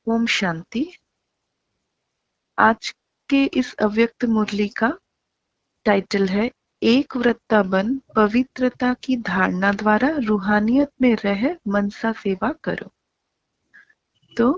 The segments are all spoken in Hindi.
ओम शांति। आज के इस अव्यक्त मुरली का टाइटल है एक व्रता बन पवित्रता की धारणा द्वारा रूहानियत में रह मनसा सेवा करो। तो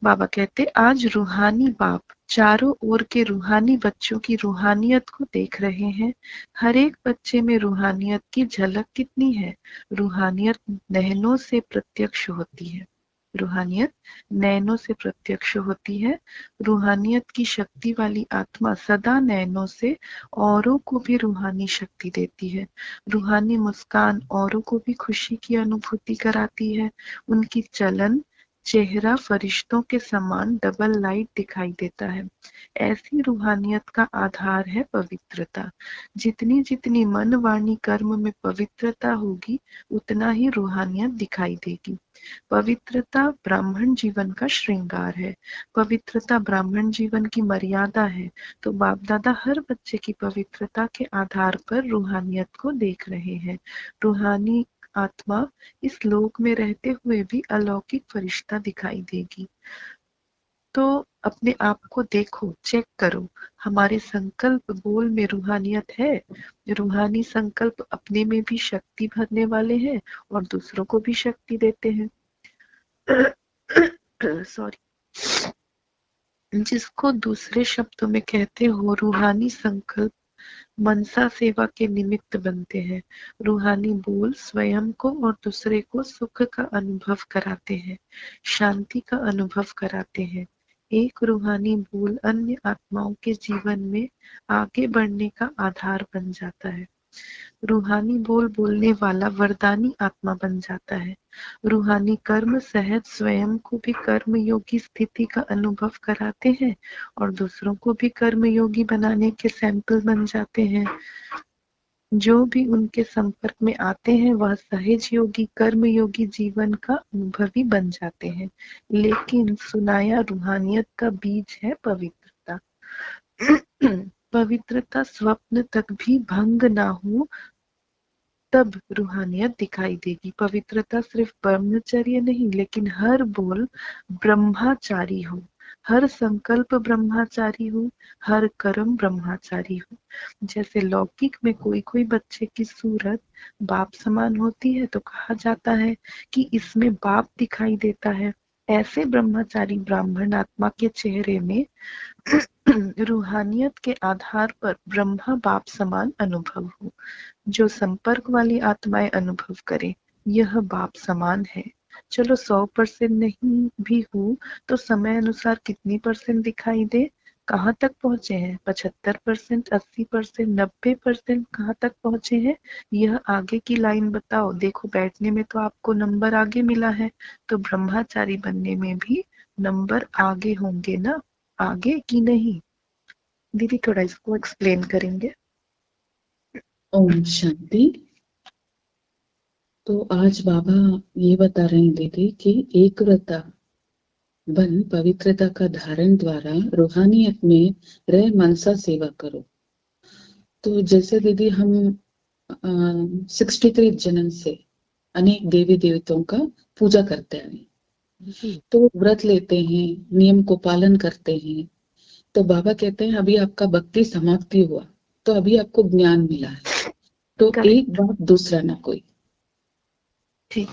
बाबा कहते आज रूहानी बाप चारों ओर के रूहानी बच्चों की रूहानियत को देख रहे हैं। हर एक बच्चे में रूहानियत की झलक कितनी है। रूहानियत नैनों से प्रत्यक्ष होती है। रूहानियत नैनों से प्रत्यक्ष होती है। रूहानियत की शक्ति वाली आत्मा सदा नैनों से औरों को भी रूहानी शक्ति देती है। रूहानी मुस्कान औरों को भी खुशी की अनुभूति कराती है। उनकी चलन चेहरा फरिश्तों के समान डबल लाइट दिखाई देता है। ऐसी रूहानियत का आधार है पवित्रता। जितनी जितनी मन वाणी कर्म में पवित्रता होगी उतना ही रूहानियत दिखाई देगी। पवित्रता ब्राह्मण जीवन का श्रृंगार है। पवित्रता ब्राह्मण जीवन की मर्यादा है। तो बाप दादा हर बच्चे की पवित्रता के आधार पर रूहानियत को देख रहे हैं। रूहानी आत्मा इस लोक में रहते हुए भी अलौकिक फरिश्ता दिखाई देगी। तो अपने आप को देखो, चेक करो, हमारे संकल्प बोल में रूहानियत है। रूहानी संकल्प अपने में भी शक्ति भरने वाले हैं और दूसरों को भी शक्ति देते हैं। सॉरी। जिसको दूसरे शब्दों में कहते हो रूहानी संकल्प मनसा सेवा के निमित्त बनते हैं। रूहानी बोल स्वयं को और दूसरे को सुख का अनुभव कराते हैं, शांति का अनुभव कराते हैं। एक रूहानी बोल अन्य आत्माओं के जीवन में आगे बढ़ने का आधार बन जाता है। रूहानी बोल बोलने वाला वरदानी आत्मा बन जाता है। रूहानी कर्म सहज स्वयं को भी कर्म योगी स्थिति का अनुभव कराते हैं और दूसरों को भी कर्म योगी बनाने के सैंपल बन जाते हैं। जो भी उनके संपर्क में आते हैं वह सहज योगी कर्म योगी जीवन का अनुभवी बन जाते हैं। लेकिन सुनाया रूहानियत का बीज है पवित्रता। पवित्रता स्वप्न तक भी भंग ना हो तब रूहानियत दिखाई देगी। पवित्रता सिर्फ ब्रह्मचर्य नहीं लेकिन हर बोल ब्रह्मचारी हो, हर संकल्प ब्रह्मचारी हो, हर कर्म ब्रह्मचारी हो। जैसे लौकिक में कोई कोई बच्चे की सूरत बाप समान होती है तो कहा जाता है कि इसमें बाप दिखाई देता है। ऐसे ब्रह्मचारी ब्राह्मण आत्मा के चेहरे में रूहानियत के आधार पर ब्रह्मा बाप समान अनुभव हो। जो संपर्क वाली आत्माएं अनुभव करें यह बाप समान है। चलो 100% नहीं भी हो तो समय अनुसार कितनी परसेंट दिखाई दे। कहाँ तक पहुंचे हैं? 75%, 80%, 90% कहाँ तक पहुंचे हैं? यह आगे की लाइन बताओ। देखो बैठने में तो आपको नंबर आगे मिला है, तो ब्रह्मचारी बनने में भी नंबर आगे होंगे ना? आगे की नहीं? दीदी थोड़ा इसको एक्सप्लेन करेंगे? ओम शांति। तो आज बाबा ये बता रहे हैं दीदी कि एक व्रता बन पवित्रता का धारण द्वारा रूहानियत में रह मनसा सेवा करो। तो जैसे दीदी हम 63 जन्म से अनेक देवी देवताओं का पूजा करते हैं, तो व्रत लेते हैं, नियम को पालन करते हैं। तो बाबा कहते हैं अभी आपका भक्ति समाप्ति हुआ तो अभी आपको ज्ञान मिला है, तो एक बात दूसरा ना कोई। ठीक।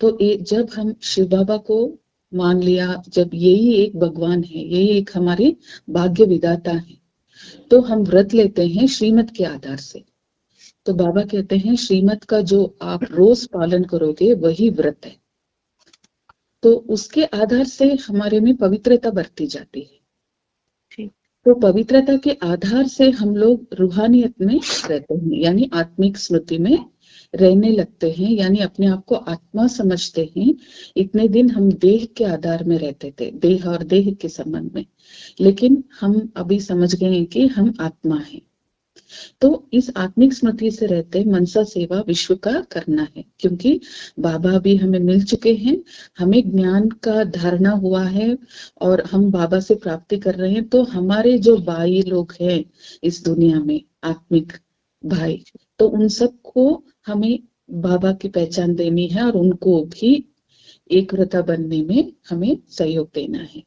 तो जब हम शिव बाबा को मान लिया, जब यही एक भगवान है, यही एक हमारे भाग्य विधाता है, तो हम व्रत लेते हैं श्रीमत के आधार से। तो बाबा कहते हैं श्रीमत का जो आप रोज पालन करोगे वही व्रत है। तो उसके आधार से हमारे में पवित्रता बढ़ती जाती है। तो पवित्रता के आधार से हम लोग रूहानियत में रहते हैं, यानी आत्मिक स्मृति में रहने लगते हैं, यानी अपने आप को आत्मा समझते हैं। इतने दिन हम देह के आधार में रहते थे, देह और देह के संबंध में, लेकिन हम अभी समझ गए हैं कि हम आत्मा हैं। तो इस आत्मिक स्मृति से रहते मनसा सेवा विश्व का करना है, क्योंकि बाबा भी हमें मिल चुके हैं, हमें ज्ञान का धारणा हुआ है और हम बाबा से प्राप्ति कर रहे हैं। तो हमारे जो भाई लोग हैं इस दुनिया में, आत्मिक भाई, तो उन सबको हमें बाबा की पहचान देनी है और उनको भी एक व्रता बनने में हमें सहयोग देना है।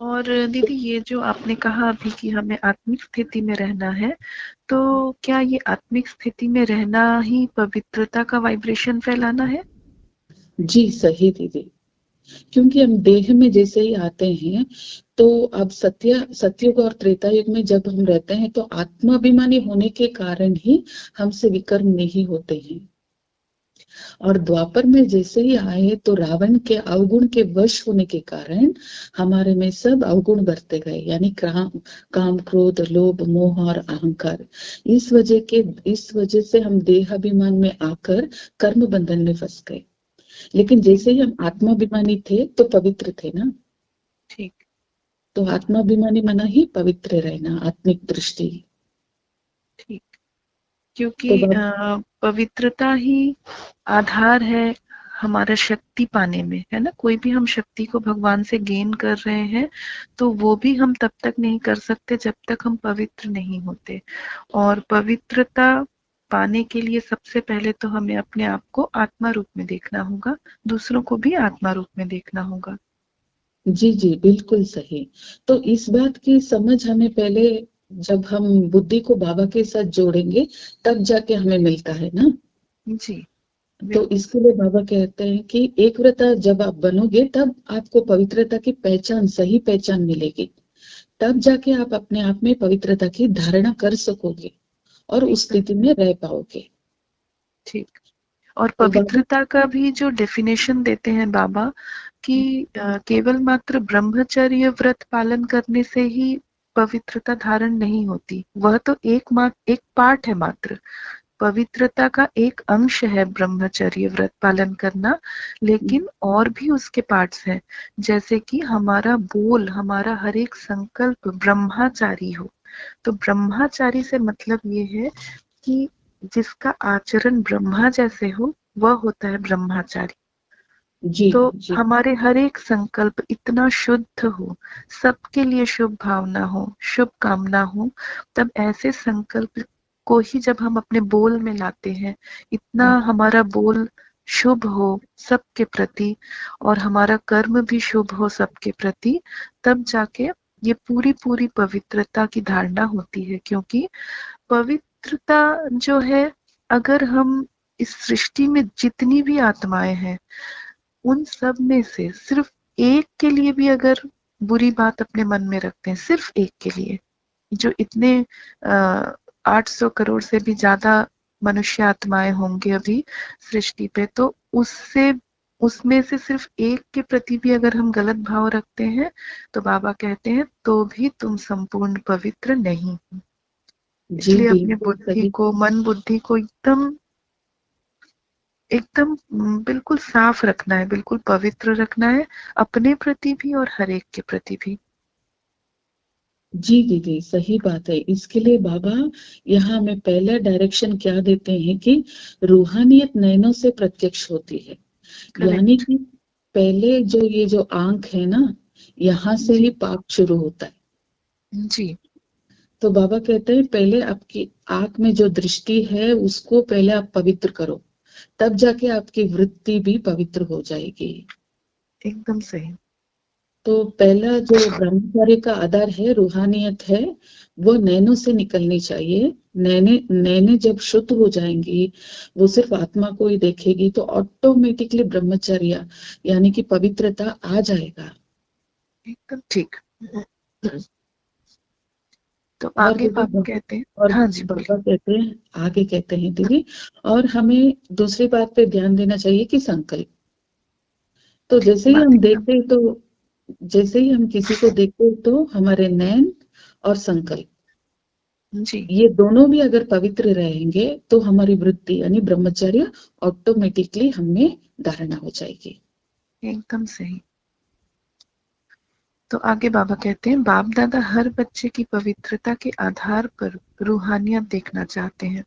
और दीदी ये जो आपने कहा अभी कि हमें आत्मिक स्थिति में रहना है, तो क्या ये आत्मिक स्थिति में रहना ही पवित्रता का वाइब्रेशन फैलाना है? जी सही दीदी, क्योंकि हम देह में जैसे ही आते हैं तो अब सतयुग और त्रेता युग में जब हम रहते हैं तो आत्माभिमानी होने के कारण ही हमसे विकर्म नहीं होते हैं। और द्वापर में जैसे ही आए तो रावण के अवगुण के वश होने के कारण हमारे में सब अवगुण बढ़ते गए, यानी काम क्रोध लोभ मोह और अहंकार। इस वजह से हम देहाभिमान में आकर कर्म बंधन में फंस गए। लेकिन जैसे ही हम आत्माभिमानी थे तो पवित्र थे ना। ठीक। तो आत्माभिमानी मना ही पवित्र रहना, आत्मिक दृष्टि। ठीक। क्योंकि तो पवित्रता ही आधार है हमारा शक्ति पाने में, है ना। कोई भी हम शक्ति को भगवान से गेन कर रहे हैं तो वो भी हम तब तक नहीं कर सकते जब तक हम पवित्र नहीं होते। और पवित्रता पाने के लिए सबसे पहले तो हमें अपने आप को आत्मा रूप में देखना होगा, दूसरों को भी आत्मा रूप में देखना होगा। जी जी बिल्कुल सही। तो इस बात की समझ हमें पहले, जब हम बुद्धि को बाबा के साथ जोड़ेंगे तब जाके हमें मिलता है ना। जी तो बिल्कुल। इसके लिए बाबा कहते हैं कि एक व्रता जब आप बनोगे तब आपको पवित्रता की पहचान, सही पहचान मिलेगी। तब जाके आप अपने आप में पवित्रता की धारणा कर सकोगे और उस एकदम स्थिति में रह पाओगे। ठीक। और तो बाबा पवित्रता का भी जो डेफिनेशन देते हैं बाबा कि केवल मात्र ब्रह्मचर्य व्रत पालन करने से ही पवित्रता धारण नहीं होती, वह तो एक पार्ट है मात्र। पवित्रता का एक अंश है ब्रह्मचर्य व्रत पालन करना, लेकिन और भी उसके पार्ट्स हैं। जैसे कि हमारा बोल, हमारा हर एक संकल्प ब्रह्मचारी हो। तो ब्रह्मचारी से मतलब ये है कि जिसका आचरण ब्रह्मा जैसे हो वह होता है ब्रह्मचारी। जी तो जी हमारे हर एक संकल्प इतना शुद्ध हो, सबके लिए शुभ भावना हो, शुभ कामना हो, तब ऐसे संकल्प को ही जब हम अपने बोल में लाते हैं, इतना हमारा बोल शुभ हो सबके प्रति और हमारा कर्म भी शुभ हो सबके प्रति, तब जाके ये पूरी पूरी पवित्रता की धारणा होती है। क्योंकि पवित्रता जो है, अगर हम इस सृष्टि में जितनी भी आत्माएं हैं उन सब में से सिर्फ एक के लिए भी अगर बुरी बात अपने मन में रखते हैं, सिर्फ एक के लिए, जो इतने 800 करोड़ से भी ज्यादा मनुष्य आत्माएं होंगे अभी सृष्टि पे, तो उसमें से सिर्फ एक के प्रति भी अगर हम गलत भाव रखते हैं तो बाबा कहते हैं तो भी तुम संपूर्ण पवित्र नहीं हो। जी इसलिए अपनी बिल्कुल बुद्धि सही। को, मन बुद्धि को एकदम एकदम बिल्कुल साफ रखना है, बिल्कुल पवित्र रखना है, अपने प्रति भी और हर एक के प्रति भी। जी दीदी सही बात है। इसके लिए बाबा यहाँ हमें पहला डायरेक्शन क्या देते हैं कि रूहानियत नैनों से प्रत्यक्ष होती है। यानी करेक्ट। कि पहले जो आंख है ना, यहाँ से ही जी पाप शुरू होता है। जी तो बाबा कहते हैं पहले आपकी आंख में जो दृष्टि है उसको पहले आप पवित्र करो, तब जाके आपकी वृत्ति भी पवित्र हो जाएगी। एकदम सही। तो पहला जो ब्रह्मचर्य का आधार है, रूहानियत है, वो नैनों से निकलनी चाहिए। नैने नैने जब शुद्ध हो जाएंगी, वो सिर्फ आत्मा को ही देखेगी, तो ऑटोमेटिकली ब्रह्मचर्य यानी कि पवित्रता आ जाएगा। एकदम ठीक। तो और आगे दीदी बाबा कहते हैं। और हाँ जी बोलिए। बाबा कहते हैं, आगे कहते हैं दीदी, और हमें दूसरी बात पे ध्यान देना चाहिए कि संकल्प। तो ठीक बात एकदम। जैसे ही हम किसी को देखते तो हमारे नैन और संकल्प, जी ये दोनों भी अगर पवित्र रहेंगे तो हमारी वृत्ति यानी ब्रह्मचर्य ऑटोमेटिकली हमें धारणा हो जाएगी। एकदम सही। तो आगे बाबा कहते हैं, बाप दादा हर बच्चे की पवित्रता के आधार पर रूहानियत देखना चाहते हैं।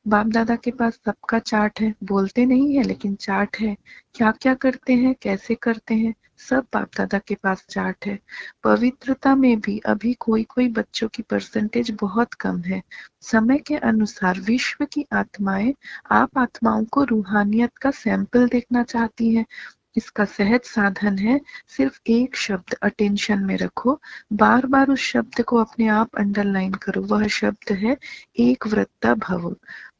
बाप दादा के पास सबका चार्ट है, बोलते नहीं है लेकिन चार्ट है। क्या क्या करते हैं, कैसे करते हैं, सब बाप दादा के पास चार्ट है। पवित्रता में भी अभी कोई कोई बच्चों की परसेंटेज बहुत कम है। समय के अनुसार विश्व की आत्माएं, आप आत्माओं को रूहानियत का सैंपल देखना चाहती हैं। इसका सहज साधन है, सिर्फ एक शब्द अटेंशन में रखो, बार बार उस शब्द को अपने आप अंडरलाइन करो। वह शब्द है एक वृत्ता भव।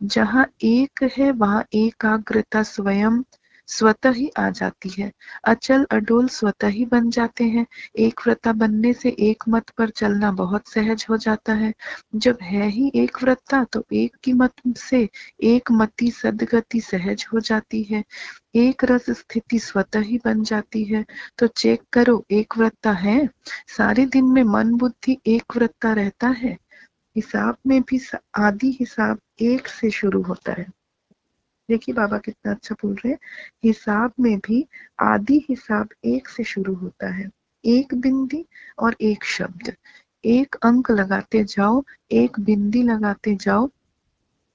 जहाँ एक है वहाँ एकाग्रता स्वयं स्वतः ही आ जाती है। अचल अडोल स्वतः ही बन जाते हैं। एक व्रता बनने से एक मत पर चलना बहुत सहज हो जाता है। जब है ही एक व्रता तो एक की मत से एक मति सदगति सहज हो जाती है। एक रस स्थिति स्वतः ही बन जाती है। तो चेक करो, एक व्रता है, सारे दिन में मन बुद्धि एक व्रता रहता है। हिसाब में भी आदि हिसाब एक से शुरू होता है। देखिए बाबा कितना अच्छा बोल रहे हैं। हिसाब में भी आदि हिसाब एक से शुरू होता है। एक बिंदी और एक शब्द, एक अंक लगाते जाओ, एक बिंदी लगाते जाओ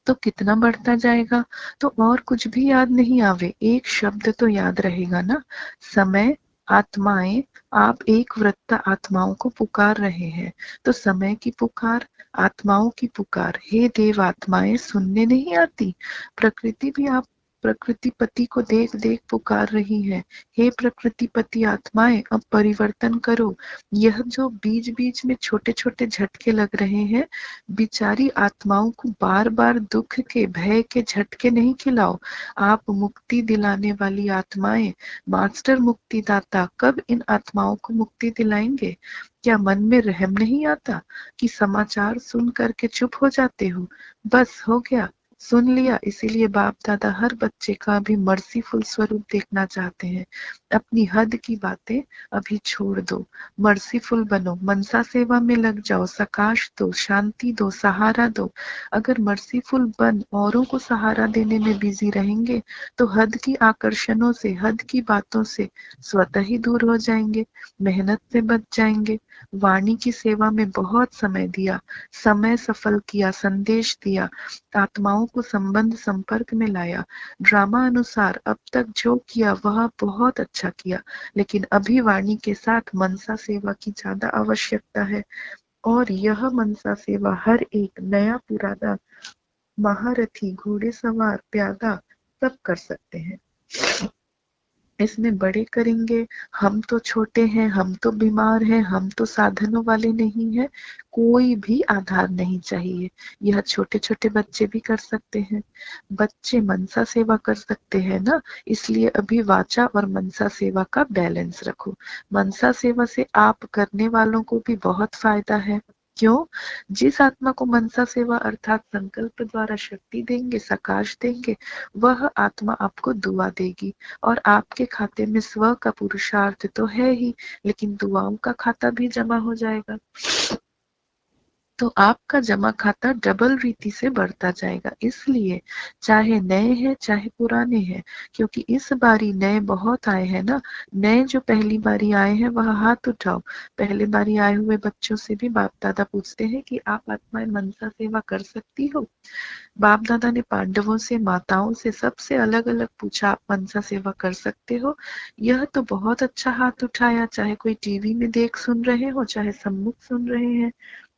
तो कितना बढ़ता जाएगा। तो और कुछ भी याद नहीं आवे, एक शब्द तो याद रहेगा ना। समय, आत्माएं, आप एक वृत्त आत्माओं को पुकार रहे हैं। तो समय की पुकार, आत्माओं की पुकार, हे देव आत्माएं सुनने नहीं आती। प्रकृति भी आप प्रकृतिपति को देख देख पुकार रही है, हे प्रकृतिपति आत्माएं अब परिवर्तन करो। यह जो बीच बीच में छोटे छोटे झटके लग रहे हैं, बिचारी आत्माओं को बार बार दुख के भय के झटके नहीं खिलाओ। आप मुक्ति दिलाने वाली आत्माएं, मास्टर मुक्तिदाता कब इन आत्माओं को मुक्ति दिलाएंगे। क्या मन में रहम नहीं आता कि समाचार सुन करके चुप हो जाते हो। बस हो गया, सुन लिया, इसीलिए बाप दादा हर बच्चे का भी मर्सीफुल स्वरूप देखना चाहते हैं। अपनी हद की बातें अभी छोड़ दो, मर्सीफुल बनो, मनसा सेवा में लग जाओ, सकाश दो, शांति दो, सहारा दो। अगर मर्सीफुल बन औरों को सहारा देने में बिजी रहेंगे तो हद की आकर्षणों से, हद की बातों से स्वतः ही दूर हो जाएंगे, मेहनत से बच जाएंगे। वाणी की सेवा में बहुत समय दिया, समय सफल किया, संदेश दिया, आत्माओं को संबंध संपर्क में लाया, ड्रामा अनुसार अब तक जो किया वह बहुत अच्छा किया, लेकिन अभी वाणी के साथ मनसा सेवा की ज्यादा आवश्यकता है। और यह मनसा सेवा हर एक नया पुराना, महारथी, घोड़ेसवार, प्यादा सब कर सकते हैं। इसमें बड़े करेंगे, हम तो छोटे हैं, हम तो बीमार हैं, हम तो साधनों वाले नहीं हैं, कोई भी आधार नहीं चाहिए। यह छोटे छोटे बच्चे भी कर सकते हैं। बच्चे मनसा सेवा कर सकते हैं ना, इसलिए अभी वाचा और मनसा सेवा का बैलेंस रखो। मनसा सेवा से आप करने वालों को भी बहुत फायदा है। क्यों? जिस आत्मा को मनसा सेवा अर्थात संकल्प द्वारा शक्ति देंगे, सकाश देंगे, वह आत्मा आपको दुआ देगी। और आपके खाते में स्व का पुरुषार्थ तो है ही, लेकिन दुआओं का खाता भी जमा हो जाएगा। तो आपका जमा खाता डबल रीति से बढ़ता जाएगा। इसलिए चाहे नए हैं चाहे पुराने हैं, क्योंकि इस बारी नए बहुत आए हैं ना। नए जो पहली बारी आए हैं वह हाथ उठाओ। पहले बारी आए हुए बच्चों से भी बाप दादा पूछते हैं कि आप आत्माएं मनसा सेवा कर सकती हो। बाप दादा ने पांडवों से, माताओं से, सबसे अलग अलग पूछा, आप मनसा सेवा कर सकते हो। यह तो बहुत अच्छा हाथ उठाया, चाहे कोई टीवी में देख सुन रहे हो चाहे सम्मुख सुन रहे हैं।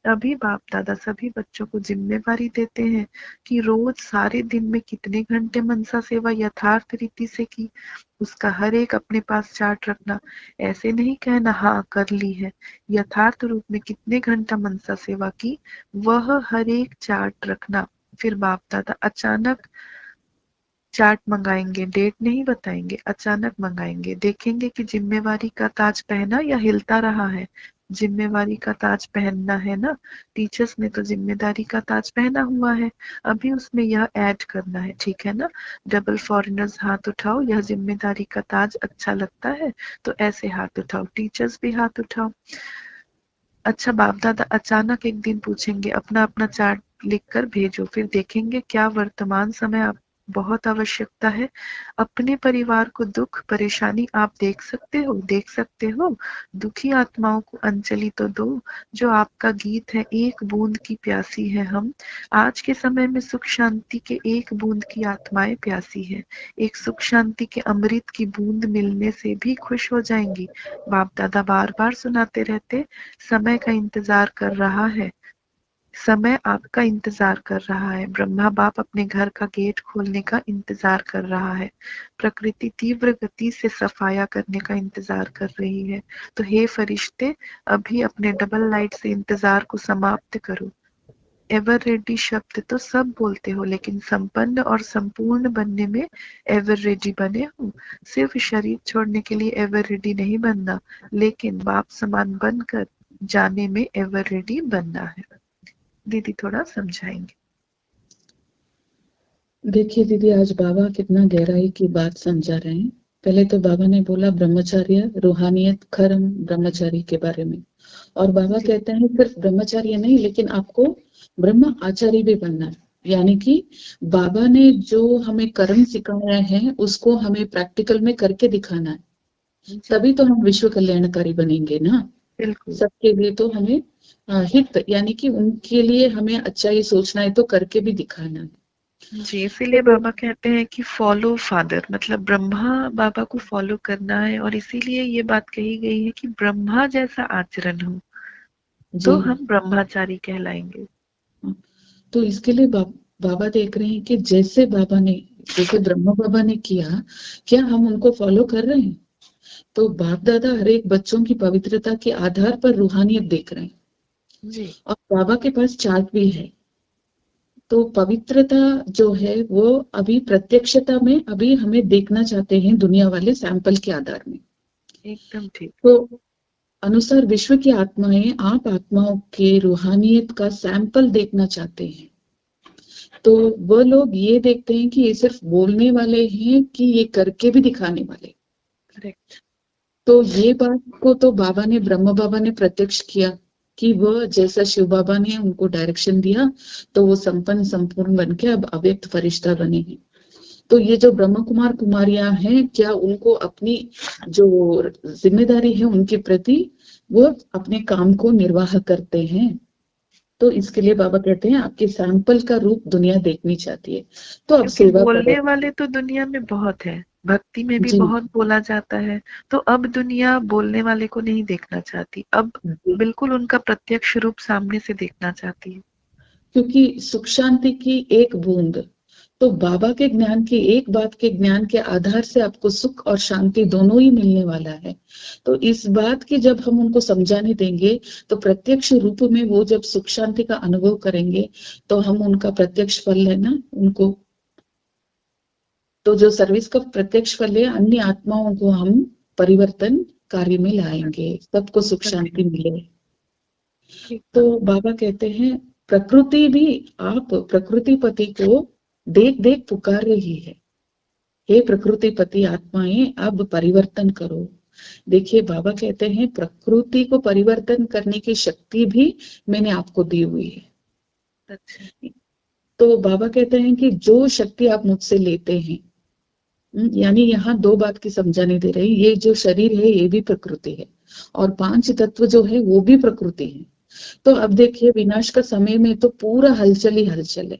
अभी बाप दादा सभी बच्चों को जिम्मेवारी देते हैं कि रोज सारे दिन में कितने घंटे मनसा सेवा यथार्थ रीति से की, उसका हर एक अपने पास चार्ट रखना। ऐसे नहीं कहना हाँ कर ली है, यथार्थ रूप में कितने घंटा मनसा सेवा की वह हर एक चार्ट रखना। फिर बाप दादा अचानक चार्ट मंगाएंगे, डेट नहीं बताएंगे, अचानक मंगाएंगे, देखेंगे कि जिम्मेवारी का ताज पहना या हिलता रहा है। जिम्मेवारी का ताज पहनना है ना, टीचर्स ने तो जिम्मेदारी का ताज पहना हुआ है, अभी उसमें यह ऐड करना है, ठीक है ना। डबल फॉरेनर्स हाथ उठाओ, यह जिम्मेदारी का ताज अच्छा लगता है तो ऐसे हाथ उठाओ, टीचर्स भी हाथ उठाओ। अच्छा, बाप दादा अचानक एक दिन पूछेंगे, अपना अपना चार्ट लिख कर भेजो, फिर देखेंगे क्या वर्तमान समय बहुत आवश्यकता है। अपने परिवार को दुख परेशानी आप देख सकते हो। दुखी आत्माओं को अंजलि तो दो। जो आपका गीत है, एक बूंद की प्यासी है हम। आज के समय में सुख शांति के एक बूंद की आत्माएं प्यासी है। एक सुख शांति के अमृत की बूंद मिलने से भी खुश हो जाएंगी। बाप दादा बार बार सुनाते रहते, समय का इंतजार कर रहा है। समय आपका इंतजार कर रहा है। ब्रह्मा बाप अपने घर का गेट खोलने का इंतजार कर रहा है। प्रकृति तीव्र गति से सफाया करने का इंतजार कर रही है। तो हे फरिश्ते, अभी अपने डबल लाइट से इंतजार को समाप्त करो। एवर रेडी शब्द तो सब बोलते हो, लेकिन संपन्न और संपूर्ण बनने में एवर रेडी बने हो। सिर्फ शरीर छोड़ने के लिए एवर रेडी नहीं बनना, लेकिन बाप समान बनकर जाने में एवर रेडी बनना है। दीदी थोड़ा समझाएंगे। देखिए दीदी, आज बाबा कितना गहराई की बात समझा रहे हैं। पहले तो बाबा ने बोला ब्रह्मचर्य, रूहानियत, खर्म ब्रह्मचारी के बारे में। और बाबा कहते हैं सिर्फ ब्रह्मचार्य नहीं, लेकिन आपको ब्रह्म आचार्य भी बनना है। यानी कि बाबा ने जो हमें कर्म सिखाया है उसको हमें प्रैक्टिकल में करके दिखाना है, तभी तो हम विश्व कल्याणकारी बनेंगे ना। बिल्कुल। सबके लिए तो हमें हित, यानी कि उनके लिए हमें अच्छा ही सोचना है, तो करके भी दिखाना है। जी, इसीलिए बाबा कहते हैं कि फॉलो फादर, मतलब ब्रह्मा बाबा को फॉलो करना है। और इसीलिए ये बात कही गई है कि ब्रह्मा जैसा आचरण हो तो जी हम ब्रह्मचारी कहलाएंगे। हाँ। तो इसके लिए बाबा देख रहे हैं कि जैसे बाबा ने, जैसे ब्रह्मा बाबा ने किया, क्या हम उनको फॉलो कर रहे हैं? तो बाप दादा हर एक बच्चों की पवित्रता के आधार पर रूहानियत देख रहे हैं। जी। और बाबा के पास चार्ट भी है। तो पवित्रता जो है वो अभी प्रत्यक्षता में अभी हमें देखना चाहते हैं दुनिया वाले, सैंपल के आधार में। एकदम ठीक। तो अनुसार विश्व की आत्माएं, आप आत्माओं के रूहानियत का सैंपल देखना चाहते हैं। तो वो लोग ये देखते हैं कि ये सिर्फ बोलने वाले हैं कि ये करके भी दिखाने वाले। करेक्ट। तो ये बात को तो बाबा ने, ब्रह्म बाबा ने प्रत्यक्ष किया कि वह जैसा शिव बाबा ने उनको डायरेक्शन दिया, तो वो संपन्न संपूर्ण बन के अब अव्यक्त फरिश्ता बने हैं। तो ये जो ब्रह्म कुमार कुमारियां हैं, क्या उनको अपनी जो जिम्मेदारी है उनके प्रति वो अपने काम को निर्वाह करते हैं? तो इसके लिए बाबा कहते हैं आपके सैंपल का रूप दुनिया देखनी चाहती है, तो अब क्योंकि सेवा करो। बोलने वाले तो दुनिया में बहुत है, भक्ति में भी जी बहुत बोला जाता है। तो अब दुनिया बोलने वाले को नहीं देखना चाहती, अब जी। बिल्कुल उनका प्रत्यक्ष रूप सामने से देखना चाहती है। क्योंकि सुख शांति की एक बूंद, तो बाबा के ज्ञान की एक बात के ज्ञान के आधार से आपको सुख और शांति दोनों ही मिलने वाला है। तो इस बात की जब हम उनको समझाने देंगे, तो प्रत्यक्ष रूप में वो जब सुख शांति का अनुभव करेंगे, तो हम उनका प्रत्यक्ष फल है ना उनको, तो जो सर्विस का प्रत्यक्ष फल है, अन्य आत्माओं को हम परिवर्तन कार्य में लाएंगे, सबको सुख शांति मिले। तो बाबा कहते हैं प्रकृति भी, आप प्रकृति पति को देख देख पुकार रही है, हे प्रकृति पति आत्माएं अब परिवर्तन करो। देखिए बाबा कहते हैं प्रकृति को परिवर्तन करने की शक्ति भी मैंने आपको दी हुई है। अच्छा। तो बाबा कहते हैं कि जो शक्ति आप मुझसे लेते हैं, यानी यहाँ दो बात की समझाने दे रही, ये जो शरीर है ये भी प्रकृति है, और पांच तत्व जो है वो भी प्रकृति है। तो अब देखिए विनाश का समय में तो पूरा हलचल ही हलचल है।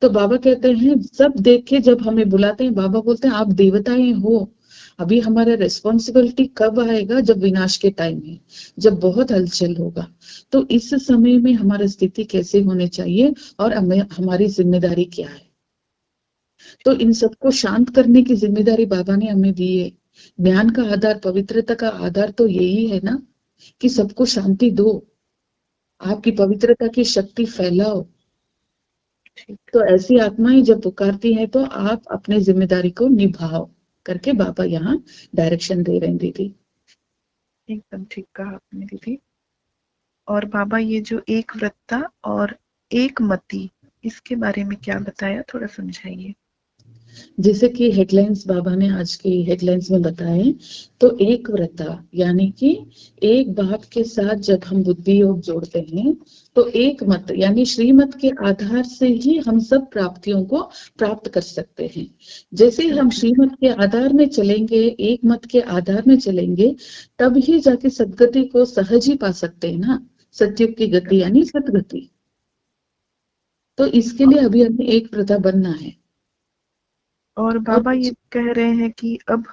तो बाबा कहते हैं सब देख के जब हमें बुलाते हैं, बाबा बोलते हैं आप देवताएं हो, अभी हमारा रिस्पॉन्सिबिलिटी कब आएगा? जब विनाश के टाइम है, जब बहुत हलचल होगा। तो इस समय में हमारी स्थिति कैसे होनी चाहिए और हमारी जिम्मेदारी क्या है? तो इन सबको शांत करने की जिम्मेदारी बाबा ने हमें दी है। ज्ञान का आधार, पवित्रता का आधार तो यही है ना कि सबको शांति दो, आपकी पवित्रता की शक्ति फैलाओ। तो ऐसी आत्माएं जब पुकारती हैं तो आप अपनी जिम्मेदारी को निभाओ करके बाबा यहाँ डायरेक्शन दे रहे हैं दीदी। एकदम ठीक कहा आपने दीदी। और बाबा ये जो एक व्रता और एक मति, इसके बारे में क्या बताया, थोड़ा समझाइए। जैसे कि हेडलाइंस बाबा ने आज की हेडलाइंस में बताए, तो एक व्रता यानी कि एक बाप के साथ जब हम बुद्धि योग जोड़ते हैं तो एक मत यानी श्रीमत के आधार से ही हम सब प्राप्तियों को प्राप्त कर सकते हैं। जैसे ही हम श्रीमत के आधार में चलेंगे, एक मत के आधार में चलेंगे, तब ही जाके सदगति को सहज ही पा सकते हैं ना, सत्युग की गति यानी सदगति। तो इसके लिए अभी हमें एक व्रता बनना है। और बाबा ये कह रहे हैं कि अब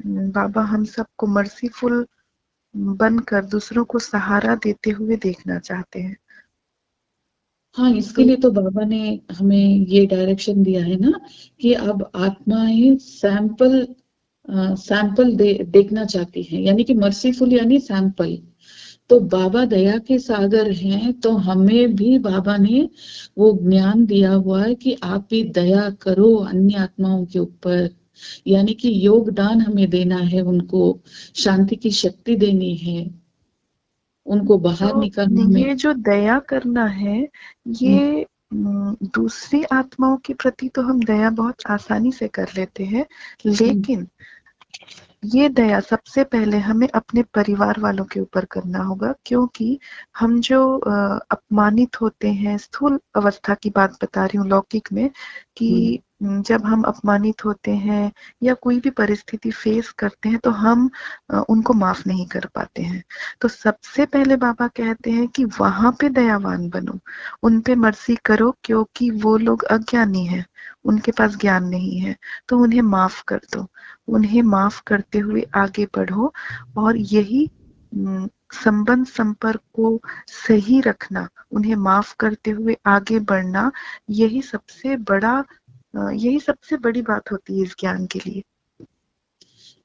बाबा हम सबको मर्सीफुल बनकर दूसरों को सहारा देते हुए देखना चाहते हैं। हाँ, इसके लिए तो बाबा ने हमें ये डायरेक्शन दिया है ना कि अब आत्माएं सैंपल देखना चाहती हैं, यानी कि मर्सीफुल यानी सैंपल। तो बाबा दया के सागर हैं, तो हमें भी बाबा ने वो ज्ञान दिया हुआ है कि आप भी दया करो अन्य आत्माओं के ऊपर, यानी कि योगदान हमें देना है, उनको शांति की शक्ति देनी है, उनको बाहर तो निकालने में। ये जो दया करना है, ये दूसरी आत्माओं के प्रति तो हम दया बहुत आसानी से कर लेते हैं, लेकिन ये दया सबसे पहले हमें अपने परिवार वालों के ऊपर करना होगा, क्योंकि हम जो अपमानित होते हैं, स्थूल अवस्था की बात बता रही हूँ लौकिक में, कि जब हम अपमानित होते हैं या कोई भी परिस्थिति फेस करते हैं तो हम उनको माफ नहीं कर पाते हैं। तो सबसे पहले बाबा कहते हैं कि वहां पे दयावान बनो, उन पे मर्जी करो, क्योंकि वो लोग अज्ञानी हैं, उनके पास ज्ञान नहीं है, तो उन्हें माफ कर दो। उन्हें माफ करते हुए आगे बढ़ो, और यही संबंध संपर्क को सही रखना, उन्हें माफ करते हुए आगे बढ़ना, यही सबसे बड़ी बात होती है इस ज्ञान के लिए।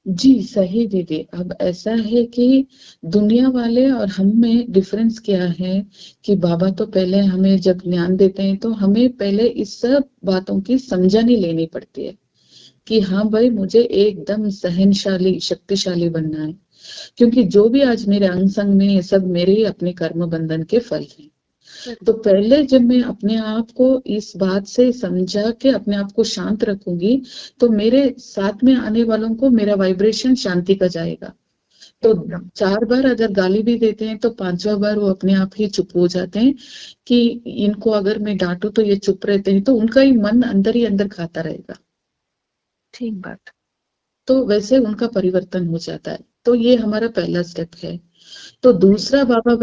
जी सही दीदी। अब ऐसा है कि दुनिया वाले और हम में डिफरेंस क्या है कि बाबा तो पहले हमें जब ज्ञान देते हैं तो हमें पहले इस सब बातों की समझानी लेनी पड़ती है कि हाँ भाई, मुझे एकदम सहनशाली शक्तिशाली बनना है, क्योंकि जो भी आज मेरे अंग संग में ये सब मेरे ही अपने कर्म बंधन के फल हैं। तो पहले जब मैं अपने आप को इस बात से समझा के अपने आप को शांत रखूंगी, तो मेरे साथ में आने वालों को मेरा वाइब्रेशन शांति का जाएगा। तो 4 बार अगर गाली भी देते हैं तो 5वां बार वो अपने आप ही चुप हो जाते हैं कि इनको अगर मैं डांटू तो ये चुप रहते हैं, तो उनका ही मन अंदर ही अंदर खाता रहेगा। ठीक बात। तो वैसे उनका परिवर्तन हो जाता है। तो ये हमारा पहला स्टेप है। तो दूसरा बाबा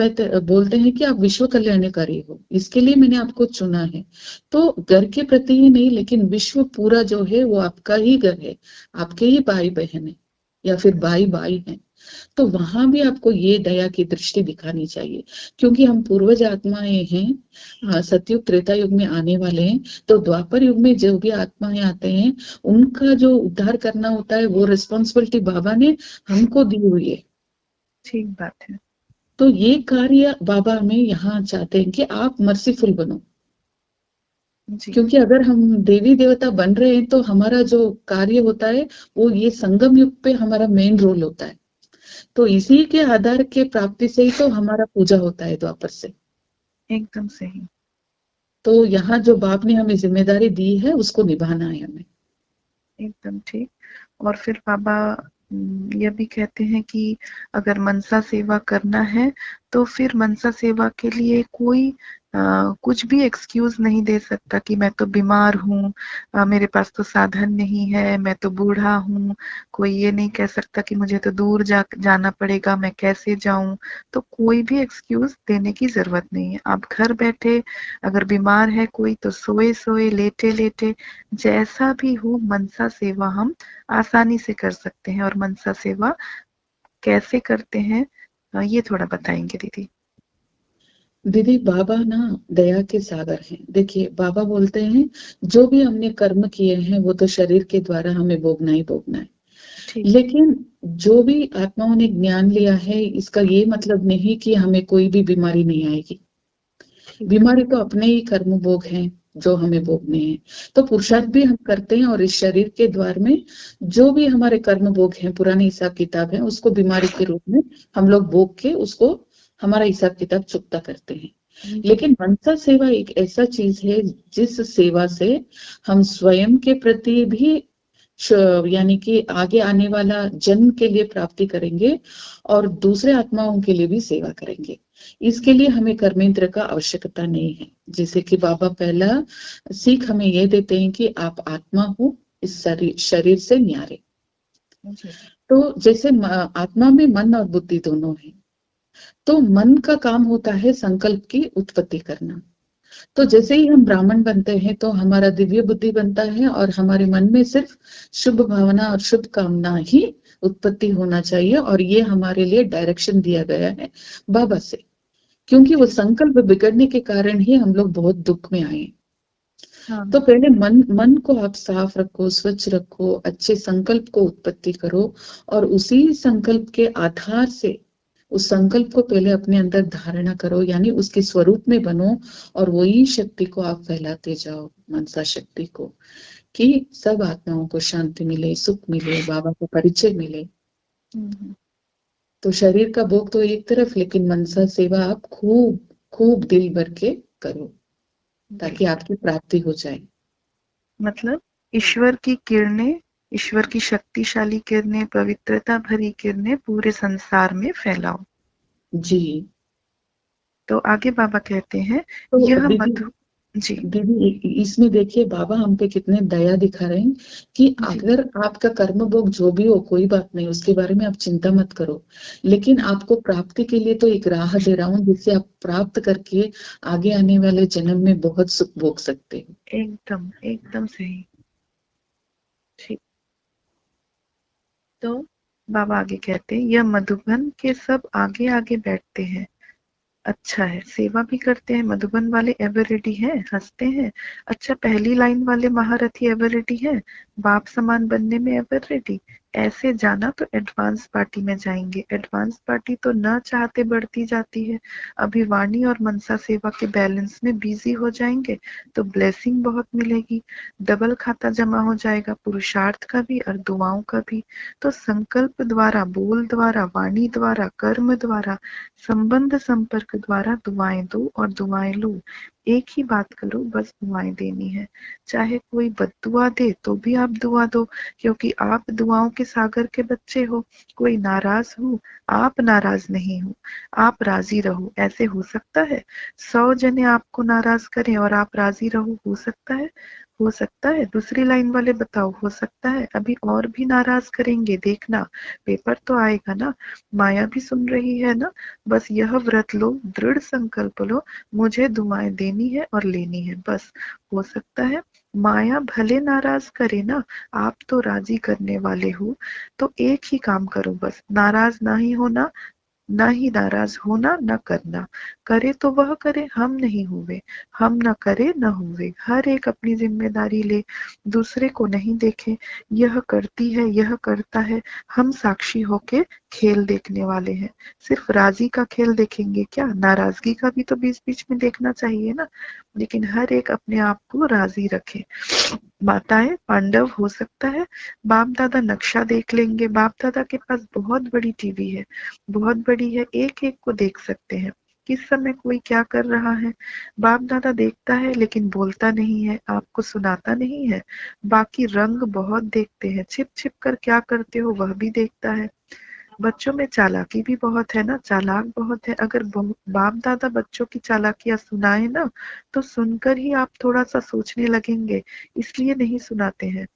बोलते हैं कि आप विश्व कल्याणकारी हो, इसके लिए मैंने आपको चुना है। तो घर के प्रति ही नहीं, लेकिन विश्व पूरा जो है वो आपका ही घर है, आपके ही भाई बहन है या फिर भाई भाई हैं। तो वहां भी आपको ये दया की दृष्टि दिखानी चाहिए, क्योंकि हम पूर्वज आत्माएं हैं, सतयुग त्रेता युग में आने वाले हैं। तो द्वापर युग में जो भी आत्माएं आते हैं, उनका जो उद्धार करना होता है वो रिस्पॉन्सिबिलिटी बाबा ने हमको दी हुई है। ठीक बात है। तो ये कार्य बाबा हमें यहाँ चाहते हैं कि आप मर्सीफुल बनो, क्योंकि अगर हम देवी देवता बन रहे हैं तो हमारा जो कार्य होता है वो ये संगम युग पे हमारा मेन रोल होता है। तो इसी के आधार के प्राप्ति से ही तो हमारा पूजा होता है द्वापर से। एकदम सही। तो यहाँ जो बाप ने हमें जिम्मेदारी दी है उसको निभाना है हमें। एकदम ठीक। और फिर बाबा यह भी कहते हैं कि अगर मनसा सेवा करना है तो फिर मनसा सेवा के लिए कोई कुछ भी एक्सक्यूज नहीं दे सकता कि मैं तो बीमार हूँ, मेरे पास तो साधन नहीं है, मैं तो बूढ़ा हूँ। कोई ये नहीं कह सकता कि मुझे तो दूर जाना पड़ेगा, मैं कैसे जाऊं। तो कोई भी एक्सक्यूज देने की जरूरत नहीं है। आप घर बैठे, अगर बीमार है कोई तो सोए सोए, लेटे लेटे, जैसा भी हो मनसा सेवा हम आसानी से कर सकते हैं। और मनसा सेवा कैसे करते हैं ये थोड़ा बताएंगे दीदी। दीदी बाबा ना दया के सागर हैं। देखिए बाबा बोलते हैं जो भी हमने कर्म किए हैं वो तो शरीर के द्वारा हमें भोगना ही भोगना है, लेकिन जो भी आत्माओं ने ज्ञान लिया है इसका ये मतलब नहीं कि हमें कोई भी बीमारी नहीं आएगी। बीमारी तो अपने ही कर्म भोग हैं जो हमें भोगने हैं। तो पुरुषार्थ भी हम करते हैं और इस शरीर के द्वार में जो भी हमारे कर्म भोग हैं, पुरानी हिसाब किताब है, उसको बीमारी के रूप में हम लोग भोग के उसको हमारा हिसाब किताब चुकता करते हैं। लेकिन मनसा सेवा एक ऐसा चीज है जिस सेवा से हम स्वयं के प्रति भी यानी कि आगे आने वाला जन्म के लिए प्राप्ति करेंगे और दूसरे आत्माओं के लिए भी सेवा करेंगे। इसके लिए हमें कर्मेंद्र का आवश्यकता नहीं है। जैसे कि बाबा पहला सीख हमें ये देते हैं कि आप आत्मा हो, इस शरीर से न्यारे। तो जैसे आत्मा में मन और बुद्धि दोनों है, तो मन का काम होता है संकल्प की उत्पत्ति करना। तो जैसे ही हम ब्राह्मण बनते हैं तो हमारा दिव्य बुद्धि बनता है और हमारे मन में सिर्फ शुभ भावना और शुभ कामना ही उत्पत्ति होना चाहिए, और ये हमारे लिए डायरेक्शन दिया गया है बाबा से। क्योंकि वो संकल्प बिगड़ने के कारण ही हम लोग बहुत दुख में आए। तो पहले मन को आप साफ रखो, स्वच्छ रखो, अच्छे संकल्प को उत्पत्ति करो और उसी संकल्प के आधार से उस संकल्प को पहले अपने अंदर धारणा करो, यानी उसके स्वरूप में बनो और वही शक्ति को आप फैलाते जाओ, मनसा शक्ति को, कि सब आत्माओं को शांति मिले, सुख मिले, बाबा को परिचय मिले। तो शरीर का भोग तो एक तरफ, लेकिन मनसा सेवा आप खूब खूब दिल भर के करो ताकि आपकी प्राप्ति हो जाए। मतलब ईश्वर की किरणें, ईश्वर की शक्तिशाली किरणें, पवित्रता भरी किरणें पूरे संसार में फैलाओ। जी। तो आगे बाबा कहते हैं तो यह मधु। जी दीदी, इसमें देखिए बाबा हम पे कितने दया दिखा रहे हैं कि अगर आपका कर्म भोग जो भी हो, कोई बात नहीं, उसके बारे में आप चिंता मत करो, लेकिन आपको प्राप्ति के लिए तो एक राह दे रहा हूँ जिससे आप प्राप्त करके आगे आने वाले जन्म में बहुत सुख भोग सकते हो। एकदम एकदम सही। ठीक। तो बाबा आगे कहते हैं यह मधुबन के सब आगे आगे बैठते हैं। अच्छा है, सेवा भी करते हैं। मधुबन वाले एवर रेडी हैं, हंसते हैं। अच्छा, पहली लाइन वाले महारथी एवर रेडी हैं, बाप समान बनने में एवर रेडी। ऐसे जाना तो एडवांस पार्टी में जाएंगे। एडवांस पार्टी तो न चाहते बढ़ती जाती है। अभी वाणी और मनसा सेवा के बैलेंस में बिजी हो जाएंगे तो ब्लेसिंग बहुत मिलेगी, डबल खाता जमा हो जाएगा, पुरुषार्थ का भी और दुआओं का भी। तो संकल्प द्वारा, बोल द्वारा, वाणी द्वारा, कर्म द्वारा, संबंध संपर्क द्वारा दुआएं दो और दुआएं लो। एक ही बात करो, बस दुआएं देनी है। चाहे कोई बद्दुआ दे तो भी आप दुआ दो, क्योंकि आप दुआओं के सागर के बच्चे हो। कोई नाराज हो, आप नाराज नहीं हो, आप राजी रहो। ऐसे हो सकता है 100 जने आपको नाराज करें और आप राजी रहो? हो सकता है? हो सकता है? दूसरी लाइन वाले बताओ, हो सकता है? अभी और भी नाराज करेंगे, देखना पेपर तो आएगा ना। माया भी सुन रही है ना। बस यह व्रत लो, दृढ़ संकल्प लो, मुझे दुआएं देनी है और लेनी है, बस। हो सकता है माया भले नाराज करे ना, आप तो राजी करने वाले हो। तो एक ही काम करो, बस नाराज ना ही होना, ना ही नाराज होना, न करना। करे तो वह करे, हम नहीं हुए। हम न करे न हुए। हर एक अपनी जिम्मेदारी ले, दूसरे को नहीं देखे। यह करती है, यह करता है, हम साक्षी होके खेल देखने वाले हैं। सिर्फ राजी का खेल देखेंगे क्या? नाराजगी का भी तो बीच बीच में देखना चाहिए ना। लेकिन हर एक अपने आप को राजी रखे। माताएं पांडव हो सकता है, बाप दादा नक्शा देख लेंगे। बाप दादा के पास बहुत बड़ी टीवी है, बहुत बड़ी है, एक एक को देख सकते हैं, किस समय कोई क्या कर रहा है। बाप दादा देखता है लेकिन बोलता नहीं है, आपको सुनाता नहीं है। बाकी रंग बहुत देखते हैं, छिप छिप कर क्या करते हो वह भी देखता है। बच्चों में चालाकी भी बहुत है ना, चालाक बहुत है। अगर बाप दादा बच्चों की चालाकियां सुनाए ना, तो सुनकर ही आप थोड़ा सा सोचने लगेंगे, इसलिए नहीं सुनाते हैं।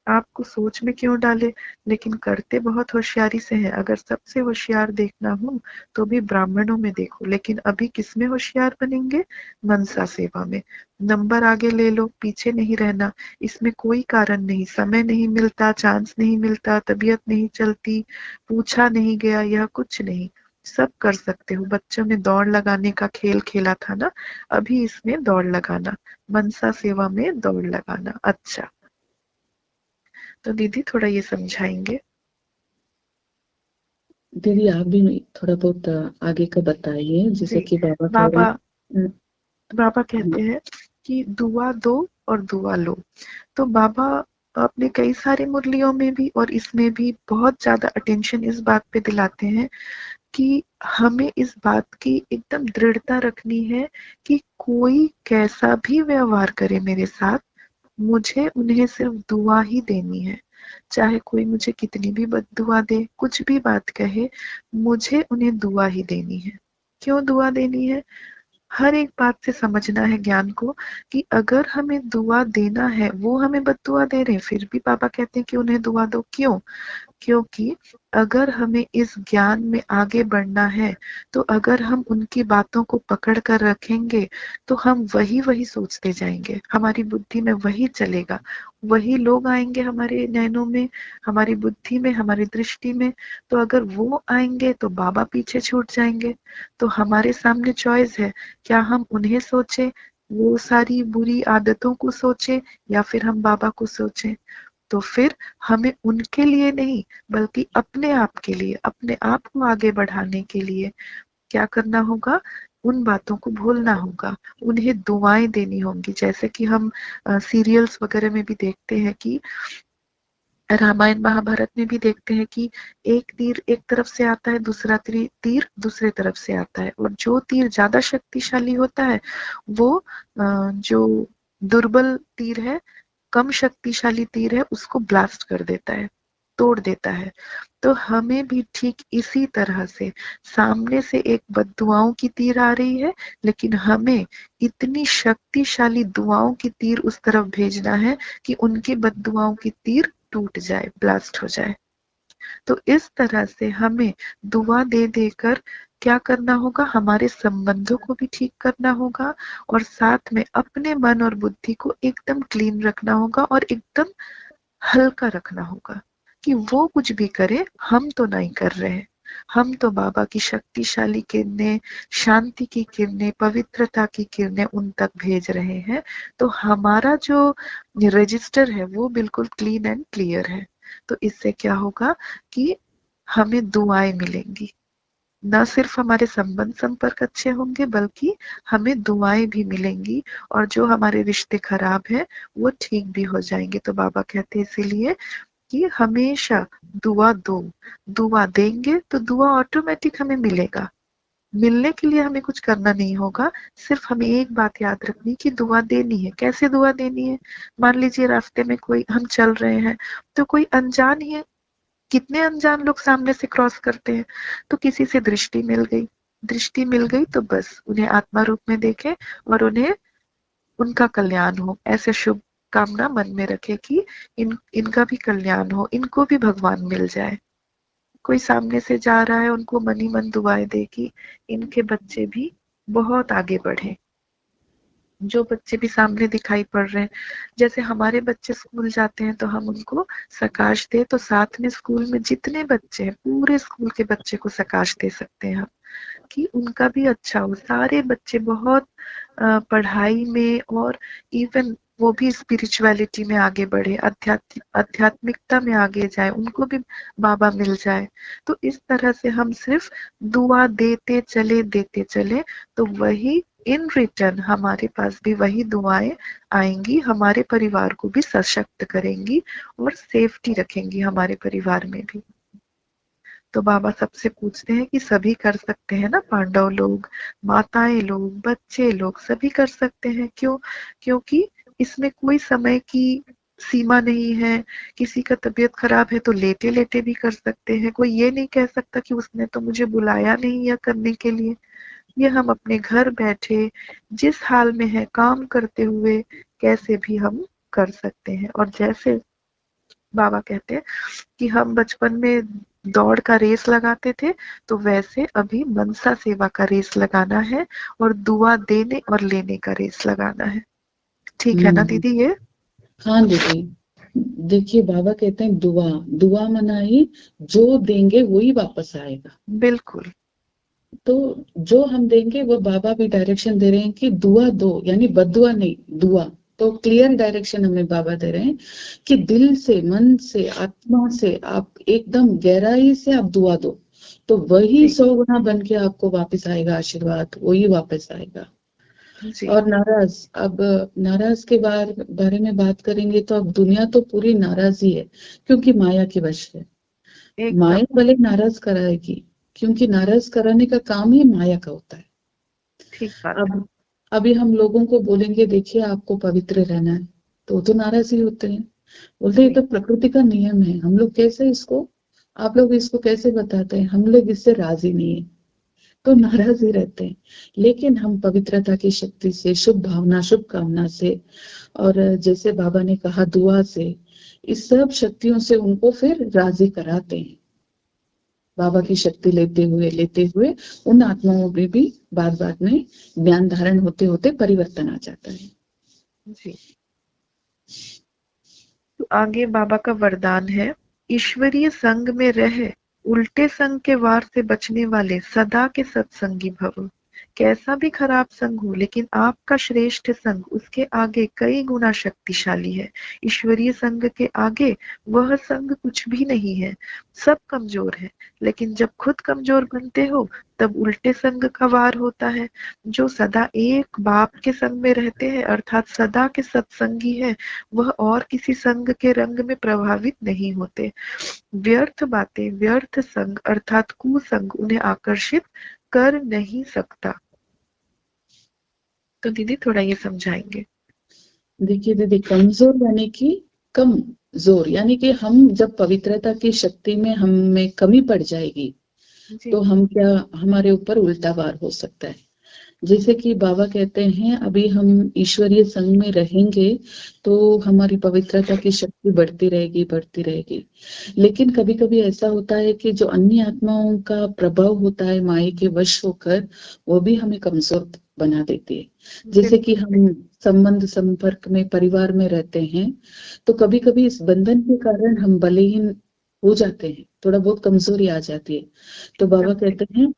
आपको सोच में क्यों डाले, लेकिन करते बहुत होशियारी से हैं। अगर सबसे होशियार देखना हो तो भी ब्राह्मणों में देखो, लेकिन अभी किसमें होशियार बनेंगे? मनसा सेवा में। नंबर आगे ले लो, पीछे नहीं रहना। इसमें कोई कारण नहीं, समय नहीं मिलता, चांस नहीं मिलता, तबीयत नहीं चलती, पूछा नहीं गया, यह कुछ नहीं। सब कर सकते हो। बच्चों ने दौड़ लगाने का खेल खेला था ना, अभी इसमें दौड़ लगाना, मनसा सेवा में दौड़ लगाना। अच्छा, तो दीदी थोड़ा ये समझाएंगे? दीदी आप भी थोड़ा बहुत आगे का बताइए, जैसे कि बाबा कह रहे हैं। बाबा कहते हैं कि दुआ दो और दुआ लो। तो बाबा अपने कई सारे मुरलियों में भी और इसमें भी बहुत ज्यादा अटेंशन इस बात पे दिलाते हैं कि हमें इस बात की एकदम दृढ़ता रखनी है कि कोई कैसा भी व्यवहार करे मेरे साथ, मुझे उन्हें सिर्फ दुआ ही देनी है। चाहे कोई मुझे कितनी भी बद्दुआ दे, कुछ भी बात कहे, मुझे उन्हें दुआ ही देनी है। क्यों दुआ देनी है? हर एक बात से समझना है ज्ञान को कि अगर हमें दुआ देना है, वो हमें बद्दुआ दे रहे हैं, फिर भी पापा कहते हैं कि उन्हें दुआ दो। क्यों? क्योंकि अगर हमें इस ज्ञान में आगे बढ़ना है, तो अगर हम उनकी बातों को पकड़ कर रखेंगे, तो हम वही सोचते जाएंगे, हमारी बुद्धि में वही चलेगा, वही लोग आएंगे हमारे नैनों में, हमारी बुद्धि में, हमारी दृष्टि में। तो अगर वो आएंगे तो बाबा पीछे छूट जाएंगे। तो हमारे सामने चॉइस है, क्या हम उन्हें सोचे, वो सारी बुरी आदतों को सोचे, या फिर हम बाबा को सोचें। तो फिर हमें उनके लिए नहीं, बल्कि अपने आप के लिए, अपने आप को आगे बढ़ाने के लिए क्या करना होगा? उन बातों को भूलना होगा, उन्हें दुआएं देनी होंगी। जैसे कि हम सीरियल्स वगैरह में भी देखते हैं कि रामायण महाभारत में भी देखते हैं कि एक तीर एक तरफ से आता है, दूसरा तीर दूसरे तरफ से आता है, और जो तीर ज्यादा शक्तिशाली होता है वो जो दुर्बल तीर है, कम शक्तिशाली तीर है, उसको ब्लास्ट कर देता है, तोड़ देता है। तो हमें भी ठीक इसी तरह से सामने से एक बद्दुआओं की तीर आ रही है, लेकिन हमें इतनी शक्तिशाली दुआओं की तीर उस तरफ भेजना है कि उनकी बद्दुआओं की तीर टूट जाए, ब्लास्ट हो जाए। तो इस तरह से हमें दुआ दे देकर क्या करना होगा? हमारे संबंधों को भी ठीक करना होगा, और साथ में अपने मन और बुद्धि को एकदम क्लीन रखना होगा, और एकदम हल्का रखना होगा कि वो कुछ भी करे, हम तो नहीं कर रहे हैं। हम तो बाबा की शक्तिशाली किरणें, शांति की किरणें, पवित्रता की किरणें उन तक भेज रहे हैं। तो हमारा जो रजिस्टर है वो बिल्कुल क्लीन एंड क्लियर है। तो इससे क्या होगा कि हमें दुआएं मिलेंगी, न सिर्फ हमारे संबंध संपर्क अच्छे होंगे, बल्कि हमें दुआएं भी मिलेंगी, और जो हमारे रिश्ते खराब है वो ठीक भी हो जाएंगे। तो बाबा कहते हैं इसीलिए कि हमेशा दुआ दो, दुआ देंगे तो दुआ ऑटोमेटिक हमें मिलेगा। मिलने के लिए हमें कुछ करना नहीं होगा, सिर्फ हमें एक बात याद रखनी कि दुआ देनी है। कैसे दुआ देनी है? मान लीजिए रास्ते में कोई, हम चल रहे हैं तो कोई अनजान ही है, कितने अनजान लोग सामने से क्रॉस करते हैं, तो किसी से दृष्टि मिल गई, दृष्टि मिल गई तो बस उन्हें आत्मा रूप में देखे, और उन्हें उनका कल्याण हो, ऐसे शुभ कामना मन में रखे कि इनका भी कल्याण हो, इनको भी भगवान मिल जाए। कोई सामने से जा रहा है, उनको मन ही मन दुआएं दे कि इनके बच्चे भी बहुत आगे बढ़े। जो बच्चे भी सामने दिखाई पड़ रहे हैं, जैसे हमारे बच्चे स्कूल जाते हैं तो हम उनको सकाश दे, तो साथ में स्कूल में जितने बच्चे हैं, पूरे स्कूल के बच्चे को सकाश दे सकते हैं हम, कि उनका भी अच्छा हो। सारे बच्चे बहुत पढ़ाई में, और इवन वो भी स्पिरिचुअलिटी में आगे बढ़े, आध्यात्मिकता में आगे जाए, उनको भी बाबा मिल जाए। तो इस तरह से हम सिर्फ दुआ देते चले, तो वही इन रिटर्न हमारे पास भी वही दुआएं आएंगी, हमारे परिवार को भी सशक्त करेंगी और सेफ्टी रखेंगी हमारे परिवार में भी। तो बाबा सबसे पूछते हैं कि सभी कर सकते हैं ना? पांडव लोग, माताएं लोग, बच्चे लोग सभी कर सकते हैं। क्यों? क्योंकि इसमें कोई समय की सीमा नहीं है। किसी का तबीयत खराब है तो लेटे लेटे भी कर सकते हैं। कोई ये नहीं कह सकता कि उसने तो मुझे बुलाया नहीं या करने के लिए। ये हम अपने घर बैठे जिस हाल में है, काम करते हुए कैसे भी हम कर सकते हैं। और जैसे बाबा कहते हैं कि हम बचपन में दौड़ का रेस लगाते थे, तो वैसे अभी मनसा सेवा का रेस लगाना है, और दुआ देने और लेने का रेस लगाना है। ठीक है ना दीदी? ये हाँ दीदी, देखिए बाबा कहते हैं दुआ, दुआ मनाई, जो देंगे वही वापस आएगा। बिल्कुल। तो जो हम देंगे वो बाबा भी डायरेक्शन दे रहे हैं कि दुआ दो, यानी बद्दुआ नहीं, दुआ। तो क्लियर डायरेक्शन हमें बाबा दे रहे हैं कि दिल से, मन से, आत्मा से, आप एकदम गहराई से आप दुआ दो, तो वही 100 गुना बन के आपको वापस आएगा आशीर्वाद, वही वापस आएगा। जी। और नाराज, अब नाराज के बारे में बात करेंगे तो अब दुनिया तो पूरी नाराज ही है, क्योंकि माया के वश है। माया एकदम। भले नाराज कराएगी, क्योंकि नाराज कराने का काम ही माया का होता है। ठीक बात है। अब अभी हम लोगों को बोलेंगे देखिए आपको पवित्र रहना है, तो वो तो नाराज ही होते हैं, बोलते ये तो प्रकृति का नियम है, हम लोग कैसे इसको, आप लोग इसको कैसे बताते हैं, हम लोग इससे राजी नहीं है, तो नाराज ही रहते हैं। लेकिन हम पवित्रता की शक्ति से, शुभ भावना, शुभ कामना से, और जैसे बाबा ने कहा दुआ से, इस सब शक्तियों से उनको फिर राजी कराते हैं। बाबा की शक्ति लेते हुए उन आत्माओं में भी बाद में ज्ञान धारण होते होते परिवर्तन आ जाता है। जी। तो आगे बाबा का वरदान है, ईश्वरीय संग में रह उल्टे संग के वार से बचने वाले सदा के सत्संगी भव। कैसा भी खराब संग हो, लेकिन आपका श्रेष्ठ संग उसके आगे कई गुना शक्तिशाली है। ईश्वरीय संग के आगे वह संग कुछ भी नहीं है। सब कमजोर है, लेकिन जब खुद कमजोर बनते हो तब उल्टे संग का वार होता है। जो सदा एक बाप के संग में रहते हैं अर्थात सदा के सत्संगी है, वह और किसी संग के रंग में प्रभावित नहीं होते। व्यर्थ बातें, व्यर्थ संग अर्थात कुसंग उन्हें आकर्षित कर नहीं सकता। तो दीदी थोड़ा ये समझाएंगे। देखिए दीदी, कमजोर यानी कि कम जोर, यानी कि हम जब पवित्रता की शक्ति में हमें कमी पड़ जाएगी तो हम क्या, हमारे ऊपर उल्टा वार हो सकता है। जैसे कि बाबा कहते हैं अभी हम ईश्वरीय संग में रहेंगे तो हमारी पवित्रता की शक्ति बढ़ती रहेगी। लेकिन कभी कभी ऐसा होता है कि जो अन्य आत्माओं का प्रभाव होता है माया के वश होकर, वो भी हमें कमजोर बना देती है। जैसे कि हम संबंध संपर्क में, परिवार में रहते हैं, तो कभी कभी इस बंधन के कारण हम बलहीन हो जाते हैं, थोड़ा बहुत कमजोरी आ जाती है। तो बाबा कहते हैं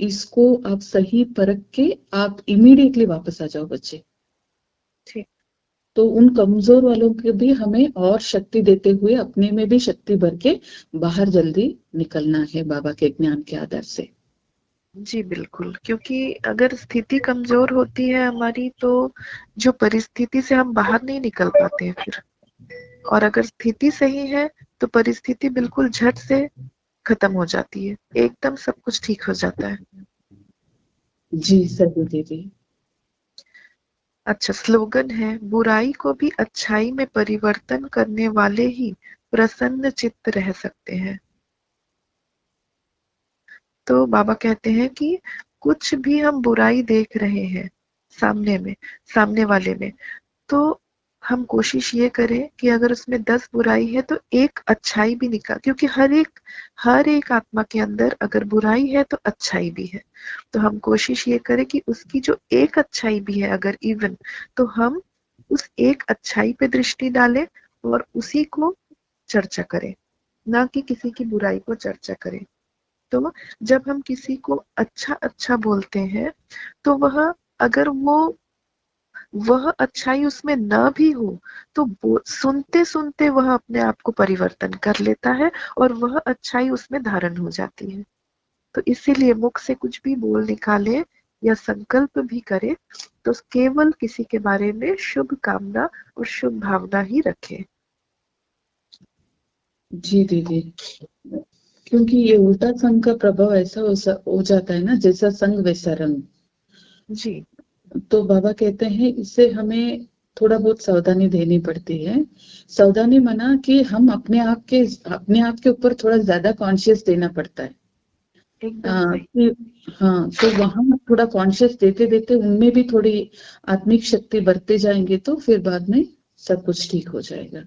इसको आप सही परख के आप इमीडिएटली वापस आ जाओ बच्चे। ठीक। तो उन कमजोर वालों के भी हमें और शक्ति देते हुए अपने में भी शक्ति भर के बाहर जल्दी निकलना है बाबा के ज्ञान के आधार से। जी बिल्कुल, क्योंकि अगर स्थिति कमजोर होती है हमारी तो जो परिस्थिति से हम बाहर नहीं निकल पाते हैं फिर, और अगर स्थिति सही है तो परिस्थिति बिल्कुल झट से खत्म हो जाती है, एकदम सब कुछ ठीक हो जाता है। जी सही दीदी। अच्छा, स्लोगन है, बुराई को भी अच्छाई में परिवर्तन करने वाले ही प्रसन्न चित्त रह सकते हैं। तो बाबा कहते हैं कि कुछ भी हम बुराई देख रहे हैं सामने वाले में, तो हम कोशिश ये करें कि अगर उसमें 10 बुराई है तो एक अच्छाई भी निकाल, क्योंकि हर एक आत्मा के अंदर अगर बुराई है तो अच्छाई भी है। तो हम कोशिश ये करें कि उसकी जो एक अच्छाई भी है अगर इवन, तो हम उस एक अच्छाई पे दृष्टि डालें और उसी को चर्चा करें, ना कि किसी की बुराई को चर्चा करें। तो जब हम किसी को अच्छा बोलते हैं तो अगर वह अच्छाई उसमें न भी हो तो सुनते सुनते वह अपने आप को परिवर्तन कर लेता है और वह अच्छाई उसमें धारण हो जाती है। तो इसीलिए मुख से कुछ भी बोल निकाले या संकल्प भी करे तो केवल किसी के बारे में शुभ कामना और शुभ भावना ही रखे। जी दीदी, क्योंकि ये उल्टा संग का प्रभाव ऐसा हो जाता है ना, जैसा संग वैसा रंग। जी। तो बाबा कहते हैं इससे हमें थोड़ा बहुत सावधानी देनी पड़ती है। सावधानी माना कि हम अपने आप के ऊपर थोड़ा ज्यादा कॉन्शियस देना पड़ता है। हाँ, तो वहां थोड़ा कॉन्शियस देते देते उनमें भी थोड़ी आत्मिक शक्ति बढ़ते जाएंगे तो फिर बाद में सब कुछ ठीक हो जाएगा।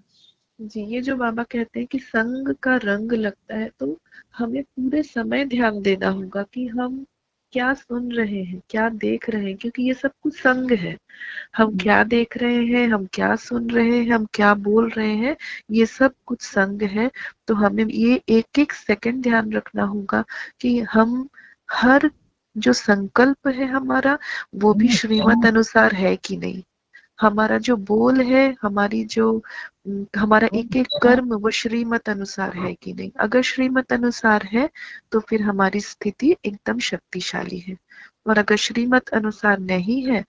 जी, ये जो बाबा कहते हैं कि संग का रंग लगता है, तो हमें पूरे समय ध्यान देना होगा कि हम क्या सुन रहे हैं, क्या देख रहे हैं, क्योंकि ये सब कुछ संग है। हम क्या देख रहे हैं, हम क्या सुन रहे हैं, हम क्या बोल रहे हैं, ये सब कुछ संग है। तो हमें ये एक एक सेकंड ध्यान रखना होगा कि हम हर जो संकल्प है हमारा वो भी श्रीमत अनुसार है कि नहीं, हमारा जो बोल है, हमारा एक एक कर्म वो श्रीमत अनुसार है कि नहीं। अगर श्रीमत अनुसार है तो फिर हमारी स्थिति एकदम शक्तिशाली है, और अगर श्रीमत अनुसार नहीं है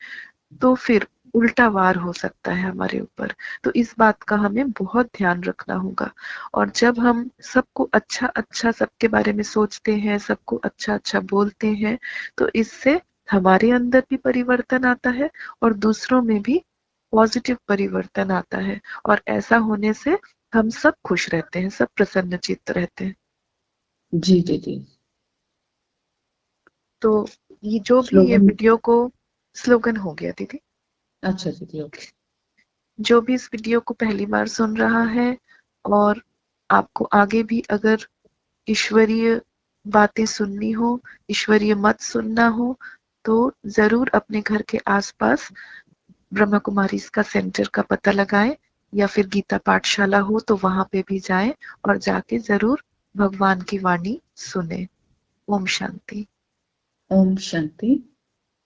तो फिर उल्टा वार हो सकता है हमारे ऊपर। तो इस बात का हमें बहुत ध्यान रखना होगा। और जब हम सबको अच्छा अच्छा सबके बारे में सोचते हैं, सबको अच्छा अच्छा बोलते हैं, तो इससे हमारे अंदर भी परिवर्तन आता है और दूसरों में भी पॉजिटिव परिवर्तन आता है। और ऐसा होने से हम सब खुश रहते हैं, सब प्रसन्नचित्त रहते हैं। जी दीदी। तो ये जो भी ये स्लोगन। वीडियो को स्लोगन हो गया दीदी। अच्छा दीदी, ओके। जो भी इस वीडियो को पहली बार सुन रहा है और आपको आगे भी अगर ईश्वरीय बातें सुननी हो, ईश्वरीय मत सुनना हो, तो जरूर अपने घर के आसपास ब्रह्मा कुमारी का सेंटर का पता लगाएं, या फिर गीता पाठशाला हो तो वहां पे भी जाएं और जाके जरूर भगवान की वाणी सुने। ओम शांति। ओम शांति।